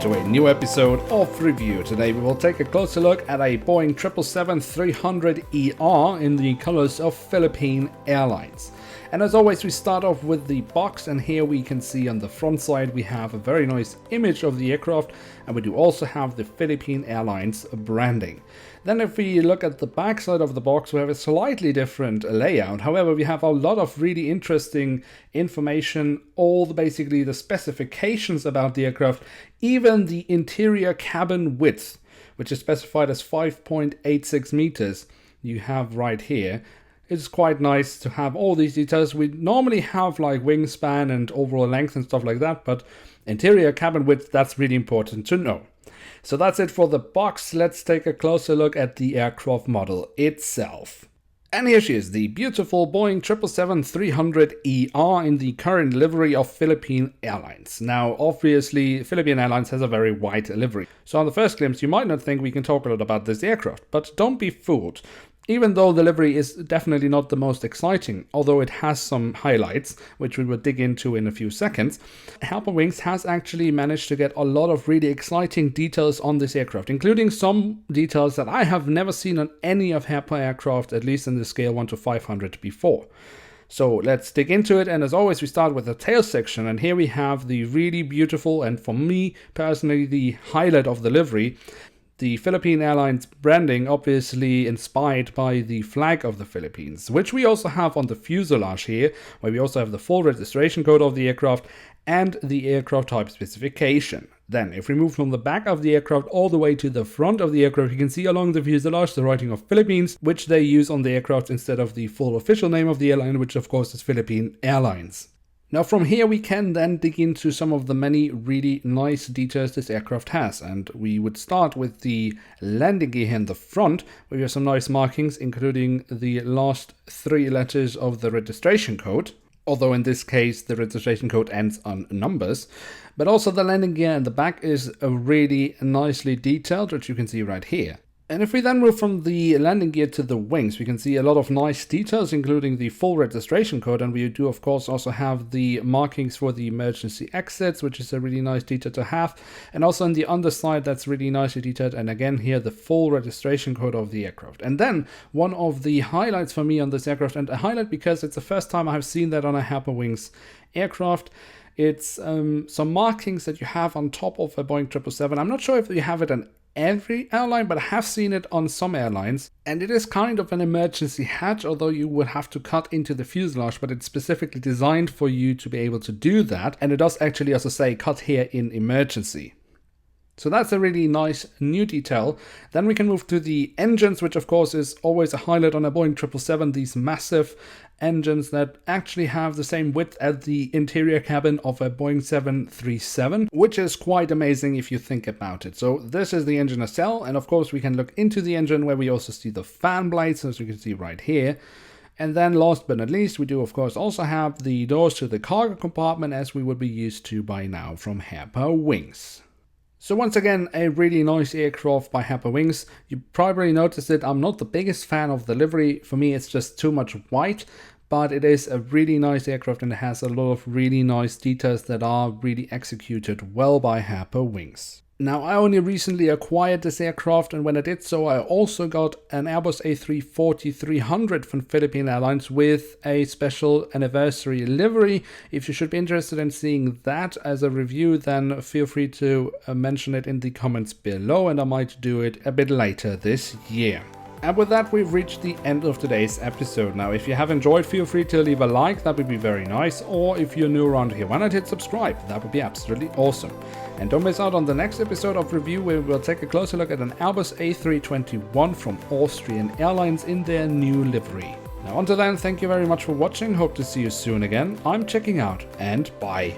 to a new episode of Review. Today we will take a closer look at a Boeing 777-300ER in the colors of Philippine Airlines. And as always, we start off with the box, and here we can see on the front side we have a very nice image of the aircraft, and we do also have the Philippine Airlines branding. Then if we look at the back side of the box, we have a slightly different layout. However, we have a lot of really interesting information, basically the specifications about the aircraft, even the interior cabin width, which is specified as 5.86 meters, you have right here. It's quite nice to have all these details. We normally have like wingspan and overall length and stuff like that, but interior cabin width, that's really important to know. So that's it for the box. Let's take a closer look at the aircraft model itself. And here she is, the beautiful Boeing 777-300ER in the current livery of Philippine Airlines. Now, obviously, Philippine Airlines has a very wide livery. So on the first glimpse, you might not think we can talk a lot about this aircraft, but don't be fooled. Even though the livery is definitely not the most exciting, although it has some highlights, which we will dig into in a few seconds, Herpa Wings has actually managed to get a lot of really exciting details on this aircraft, including some details that I have never seen on any of Herpa aircraft, at least in the scale 1 to 500 before. So let's dig into it, and as always we start with the tail section, and here we have the really beautiful, and for me personally the highlight of the livery, the Philippine Airlines branding, obviously inspired by the flag of the Philippines, which we also have on the fuselage here, where we also have the full registration code of the aircraft and the aircraft type specification. Then, if we move from the back of the aircraft all the way to the front of the aircraft, you can see along the fuselage the writing of Philippines, which they use on the aircraft instead of the full official name of the airline, which of course is Philippine Airlines. Now from here we can then dig into some of the many really nice details this aircraft has, and we would start with the landing gear here in the front, where we have some nice markings including the last 3 letters of the registration code, although in this case the registration code ends on numbers, but also the landing gear in the back is really nicely detailed, which you can see right here. And if we then move from the landing gear to the wings, we can see a lot of nice details, including the full registration code. And we do, of course, also have the markings for the emergency exits, which is a really nice detail to have. And also on the underside, that's really nicely detailed. And again, here, the full registration code of the aircraft. And then one of the highlights for me on this aircraft, and a highlight because it's the first time I have seen that on a Herpa Wings aircraft, it's some markings that you have on top of a Boeing 777. I'm not sure if you have it on every airline, but I have seen it on some airlines, and it is kind of an emergency hatch, although you would have to cut into the fuselage, but it's specifically designed for you to be able to do that, and it does actually also say cut here in emergency. So that's a really nice new detail. Then we can move to the engines, which of course is always a highlight on a Boeing 777, these massive engines that actually have the same width as the interior cabin of a Boeing 737, which is quite amazing if you think about it. So this is the engine nacelle, and of course we can look into the engine where we also see the fan blades, as you can see right here. And then last but not least, we do of course also have the doors to the cargo compartment, as we would be used to by now from Herpa Wings. So once again, a really nice aircraft by Herpa Wings. You probably noticed it, I'm not the biggest fan of the livery. For me, it's just too much white, but it is a really nice aircraft and it has a lot of really nice details that are really executed well by Herpa Wings. Now, I only recently acquired this aircraft, and when I did so, I also got an Airbus A340-300 from Philippine Airlines with a special anniversary livery. If you should be interested in seeing that as a review, then feel free to mention it in the comments below, and I might do it a bit later this year. And with that, we've reached the end of today's episode. Now, if you have enjoyed, feel free to leave a like, that would be very nice. Or if you're new around here, why not hit subscribe? That would be absolutely awesome. And don't miss out on the next episode of Review, where we'll take a closer look at an Airbus A321 from Austrian Airlines in their new livery. Now, until then, thank you very much for watching. Hope to see you soon again. I'm checking out, and bye.